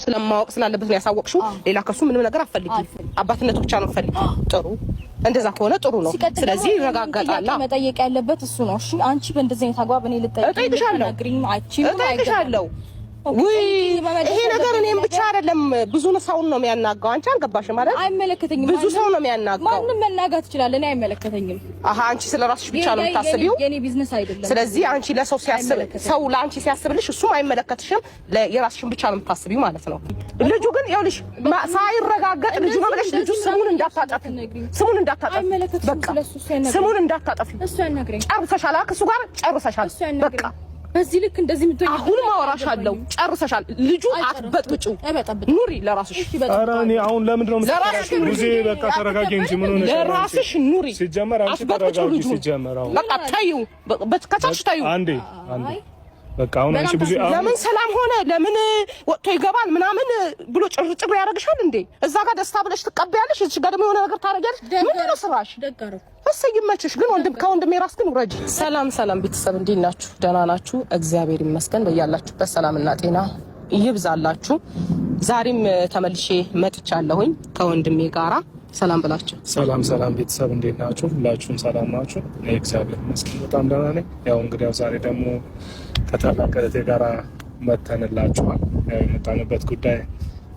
ስለማወቅ ስላለበት ነው ያሳወቅሽው። ሌላ ከሱ ምንም ነገር አትፈልጊ፣ አባትነቱ ብቻ ነው ፈልጊ። ጥሩ እንደዛ ከሆነ ጥሩ ነው። ስለዚህ ይረጋጋጣል። መጠየቅ ያለበት እሱ ነው። እሺ አንቺ በእንደዚህ አይነት አግባብ እኔ እጠይቅሻለሁ። ወይ ይሄ ነገር እኔም ብቻ አይደለም ብዙ ሰውን ነው የሚያናጋው። አንቺ አልገባሽም ማለት አይመለከተኝም። ብዙ ሰው ነው የሚያናጋው። ማንንም መናጋት ይችላል። እኔ አይመለከተኝም። አንቺ ስለራስሽ ብቻ ነው የምታስቢው። የኔ ቢዝነስ አይደለም። ስለዚህ አንቺ ለሰው ሲያስብ ሰው ለአንቺ ሲያስብልሽ እሱም አይመለከትሽም። የራስሽን ብቻ ነው የምታስቢው ማለት ነው። ልጁ ግን ይኸውልሽ ሳይረጋገጥ ልጁ ነው ብለሽ ልጁ ስሙን እንዳታጠፊ፣ በቃ ስሙን እንዳታጠፊ። እሱ ያናግረኝ። ጨርሰሻል። ከሱ ጋር ጨርሰሻል። በቃ በዚህ ልክ እንደዚህ ምትሆኝ አሁን ማወራሻለሁ። ጨርሰሻል። ልጁ አትበጥብጪው፣ ኑሪ ለራስሽ። ኧረ እኔ አሁን ለምንድን ነው ሙዜ በቃ ተረጋጊ እንጂ ምን ሆነሽ? ለራስሽ ኑሪ። ሲጀመር አንቺ ተረጋጊ። ሲጀመር አሁን በቃ ታዩ፣ በትከታች ታዩ። አንዴ በቃ አሁን አንቺ ብዙ ለምን ሰላም ሆነ ለምን ወጥቶ ይገባል ምናምን ብሎ ጭርጭር ያደርግሻል እንዴ? እዛ ጋር ደስታ ብለሽ ትቀበያለሽ፣ እዚህ ጋር ደግሞ የሆነ ነገር ታረጋለሽ። ምንድን ነው ስራሽ? እሰይ ይመችሽ። ግን ከወንድሜ ራስ ግን ውረጂ። ሰላም ቤተሰብ እንዴት ናችሁ? ደህና ናችሁ? እግዚአብሔር ይመስገን። በያላችሁበት ሰላምና ጤና ይብዛላችሁ። ዛሬም ተመልሼ መጥቻለሁኝ ከወንድሜ ጋራ። ሰላም ብላችሁ። ሰላም ቤተሰብ እንዴት ናችሁ? ሁላችሁም ሰላም ናችሁ? እግዚአብሔር ይመስገን በጣም ደህና ነኝ። ያው እንግዲህ ዛሬ ደግሞ ከታላቅ እህቴ ጋራ መተንላችኋል። የመጣንበት ጉዳይ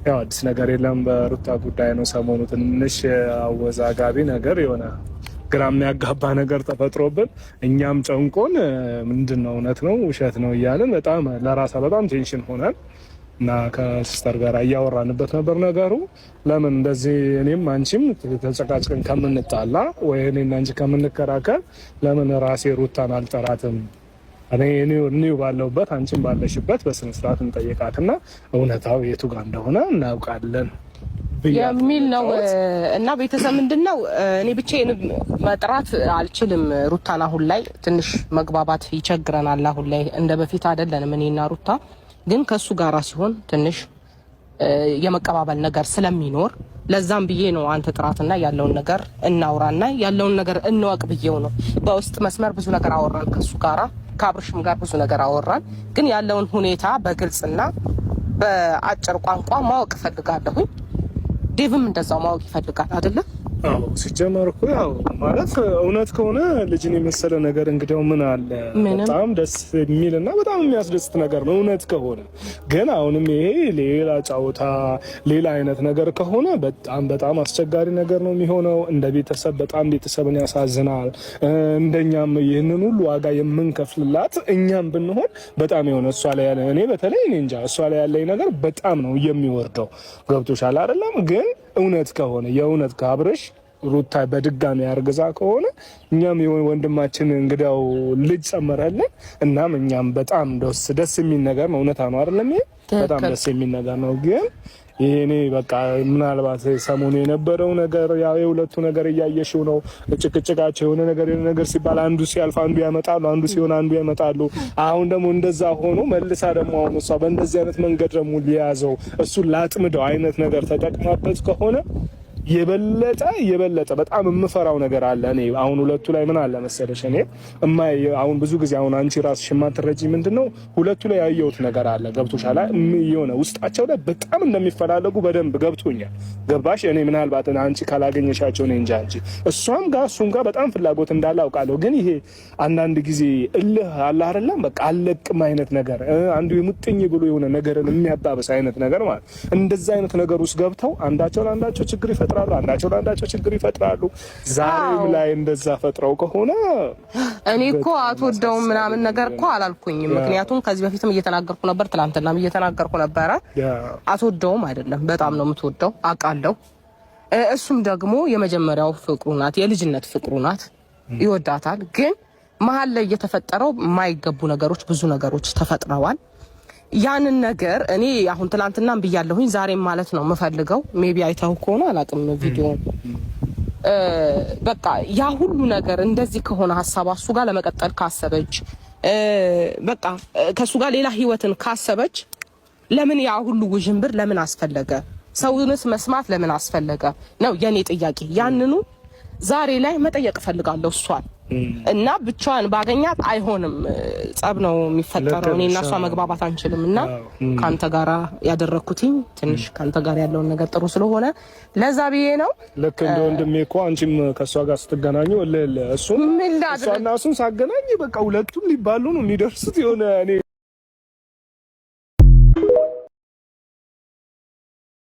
ያው አዲስ ነገር የለም፣ በሩታ ጉዳይ ነው። ሰሞኑ ትንሽ አወዛጋቢ ነገር የሆነ ግራ የሚያጋባ ነገር ተፈጥሮብን እኛም ጨንቆን ምንድነው እውነት ነው ውሸት ነው እያልን በጣም ለራሳ በጣም ቴንሽን ሆነን እና ከሲስተር ጋር እያወራንበት ነበር ነገሩ። ለምን እንደዚህ እኔም አንቺም ተጨቃጭቀን ከምንጣላ ወይ እኔና አንቺ ከምንከራከር ለምን ራሴ ሩታን አልጠራትም? እኔው ባለውበት አንቺም ባለሽበት በስነ ስርዓት እንጠይቃትና እውነታው የቱ ጋር እንደሆነ እናውቃለን የሚል ነው። እና ቤተሰብ ምንድነው እኔ ብቻዬን መጥራት አልችልም ሩታን። አሁን ላይ ትንሽ መግባባት ይቸግረናል። አሁን ላይ እንደ በፊት አይደለንም እኔና ሩታ። ግን ከሱ ጋራ ሲሆን ትንሽ የመቀባበል ነገር ስለሚኖር ለዛም ብዬ ነው አንተ ጥራትና ያለውን ነገር እናውራና ያለውን ነገር እንወቅ ብዬው ነው። በውስጥ መስመር ብዙ ነገር አወራን ከሱ ጋራ፣ ከአብርሽም ጋር ብዙ ነገር አወራን። ግን ያለውን ሁኔታ በግልጽና በአጭር ቋንቋ ማወቅ እፈልጋለሁኝ። ዴቭም እንደዛው ማወቅ ይፈልጋል አይደለ? አዎ ሲጀመር እኮ ያው ማለት እውነት ከሆነ ልጅን የመሰለ ነገር እንግዲያው ምን አለ? በጣም ደስ የሚልና በጣም የሚያስደስት ነገር ነው እውነት ከሆነ። ግን አሁንም ይሄ ሌላ ጫውታ ሌላ አይነት ነገር ከሆነ በጣም አስቸጋሪ ነገር ነው የሚሆነው። እንደ ቤተሰብ በጣም ቤተሰብን ያሳዝናል። እንደኛም ይህንን ሁሉ ዋጋ የምንከፍልላት እኛም ብንሆን በጣም የሆነ እሷ ላይ ያለ እኔ በተለይ እኔ እንጃ እሷ ላይ ያለኝ ነገር በጣም ነው የሚወርደው። ገብቶሻል አይደለም? ግን እውነት ከሆነ የእውነት ከአብርሽ ሩታ በድጋሚ አርግዛ ከሆነ እኛም ወንድማችን እንግዲያው ልጅ ጨመረልን። እናም እኛም በጣም ደስ የሚል ነገር ነው። እውነታ ነው አይደለም? ይሄ በጣም ደስ የሚል ነገር ነው። ግን ይሄኔ በቃ ምናልባት ሰሞኑ የነበረው ነገር ያው የሁለቱ ነገር እያየሽው ነው። ጭቅጭቃቸው የሆነ ነገር ሲባል አንዱ ሲያልፍ አንዱ ያመጣሉ፣ አንዱ ሲሆን አንዱ ያመጣሉ። አሁን ደግሞ እንደዛ ሆኖ መልሳ ደግሞ አሁን እሷ በእንደዚህ አይነት መንገድ ደግሞ ሊያዘው እሱን ላጥምደው አይነት ነገር ተጠቅማበት ከሆነ የበለጠ በጣም የምፈራው ነገር አለ። እኔ አሁን ሁለቱ ላይ ምን አለ መሰለሽ፣ እኔ አሁን ብዙ ጊዜ አሁን አንቺ ራስሽ የማትረጂ ምንድነው ሁለቱ ላይ ያየሁት ነገር አለ። ገብቶሻል? የሆነ ውስጣቸው ላይ በጣም እንደሚፈላለጉ በደንብ ገብቶኛል። ገባሽ? እኔ ምናልባት አንቺ ካላገኘሻቸው ነው እንጂ አንቺ እሷም ጋር እሱም ጋር በጣም ፍላጎት እንዳለ አውቃለሁ። ግን ይሄ አንዳንድ ጊዜ እልህ አለ አይደለም? በቃ አለቅም አይነት ነገር አንዱ የሙጥኝ ብሎ የሆነ ነገርን የሚያባብስ አይነት ነገር ማለት እንደዛ አይነት ነገር ውስጥ ገብተው አንዳቸው ለአንዳቸው ችግር ይፈጥራሉ፣ አንዳቸው ለአንዳቸው ችግር ይፈጥራሉ። ዛሬም ላይ እንደዛ ፈጥረው ከሆነ እኔ እኮ አትወደውም ምናምን ነገር እኮ አላልኩኝም። ምክንያቱም ከዚህ በፊትም እየተናገርኩ ነበር፣ ትናንትናም እየተናገርኩ ነበረ። አትወደውም አይደለም፣ በጣም ነው የምትወደው አውቃለሁ። እሱም ደግሞ የመጀመሪያው ፍቅሩ ናት፣ የልጅነት ፍቅሩ ናት፣ ይወዳታል። ግን መሀል ላይ እየተፈጠረው የማይገቡ ነገሮች ብዙ ነገሮች ተፈጥረዋል። ያንን ነገር እኔ አሁን ትላንትናም ብያለሁኝ ዛሬም ማለት ነው የምፈልገው። ሜቢ አይተው ከሆነ አላውቅም ቪዲዮ። በቃ ያ ሁሉ ነገር እንደዚህ ከሆነ ሀሳቧ እሱ ጋር ለመቀጠል ካሰበች በቃ ከሱ ጋር ሌላ ህይወትን ካሰበች ለምን ያ ሁሉ ውዥንብር ለምን አስፈለገ? ሰውንስ መስማት ለምን አስፈለገ ነው የኔ ጥያቄ። ያንኑ ዛሬ ላይ መጠየቅ እፈልጋለሁ እሷን። እና ብቻዋን ባገኛት አይሆንም፣ ጸብ ነው የሚፈጠረው። እኔ እና እሷ መግባባት አንችልም። እና ካንተ ጋራ ያደረኩትኝ ትንሽ ካንተ ጋር ያለውን ነገር ጥሩ ስለሆነ ለዛ ብዬ ነው። ልክ እንደ ወንድሜ እኮ አንቺም ከሷ ጋር ስትገናኙ እሱና እሱን ሳገናኝ በቃ ሁለቱም ሊባሉ ነው የሚደርሱት የሆነ እኔ